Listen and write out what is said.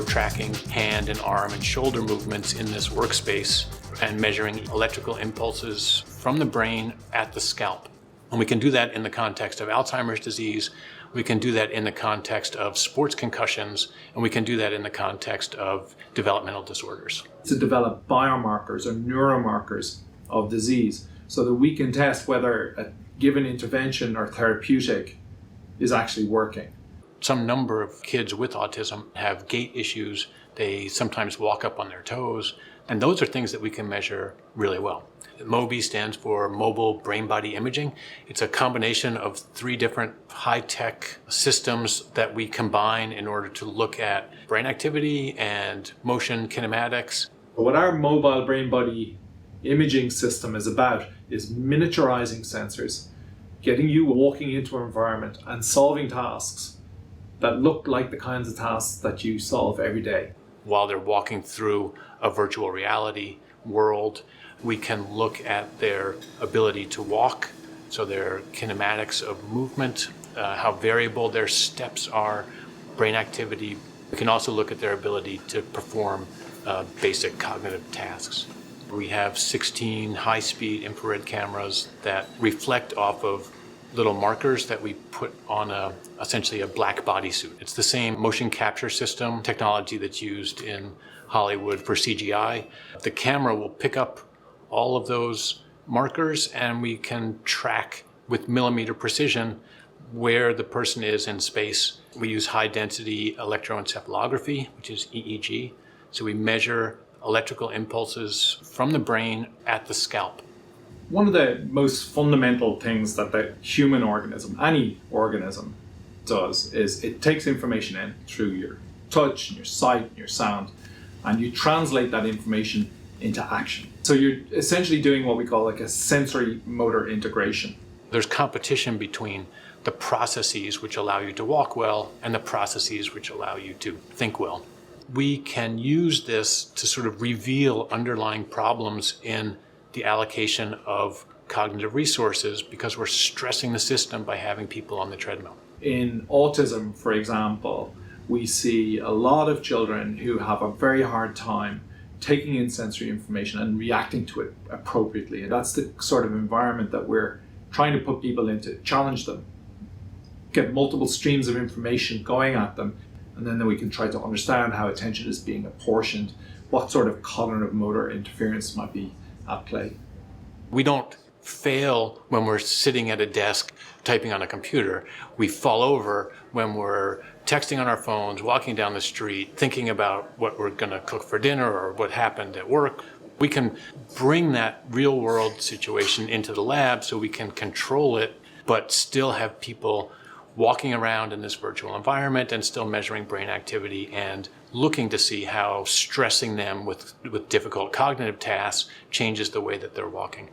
tracking hand and arm and shoulder movements in this workspace and measuring electrical impulses from the brain at the scalp. And we can do that in the context of Alzheimer's disease, we can do that in the context of sports concussions, and we can do that in the context of developmental disorders. To develop biomarkers or neuromarkers of disease so that we can test whether a given intervention or therapeutic is actually working. Some number of kids with autism have gait issues. They sometimes walk up on their toes, and those are things that we can measure really well. MOBI stands for Mobile Brain-Body Imaging. It's a combination of 3 different high-tech systems that we combine in order to look at brain activity and motion kinematics. What our mobile brain-body imaging system is about is miniaturizing sensors, getting you walking into an environment and solving tasks that look like the kinds of tasks that you solve every day. While they're walking through a virtual reality world, we can look at their ability to walk, so their kinematics of movement, how variable their steps are, brain activity. We can also look at their ability to perform basic cognitive tasks. We have 16 high-speed infrared cameras that reflect off of little markers that we put on essentially a black bodysuit. It's the same motion capture system technology that's used in Hollywood for CGI. The camera will pick up all of those markers, and we can track with millimeter precision where the person is in space. We use high-density electroencephalography, which is EEG. So we measure electrical impulses from the brain at the scalp. One of the most fundamental things that the human organism, any organism, does is it takes information in through your touch and your sight and your sound, and you translate that information into action. So you're essentially doing what we call like a sensory motor integration. There's competition between the processes which allow you to walk well and the processes which allow you to think well. We can use this to sort of reveal underlying problems in the allocation of cognitive resources because we're stressing the system by having people on the treadmill. In autism, for example, we see a lot of children who have a very hard time taking in sensory information and reacting to it appropriately. And that's the sort of environment that we're trying to put people into, challenge them, get multiple streams of information going at them, and then we can try to understand how attention is being apportioned, what sort of cognitive motor interference might be at play. We don't fail when we're sitting at a desk typing on a computer. We fall over when we're texting on our phones, walking down the street, thinking about what we're going to cook for dinner or what happened at work. We can bring that real world situation into the lab so we can control it, but still have people walking around in this virtual environment and still measuring brain activity and looking to see how stressing them with difficult cognitive tasks changes the way that they're walking.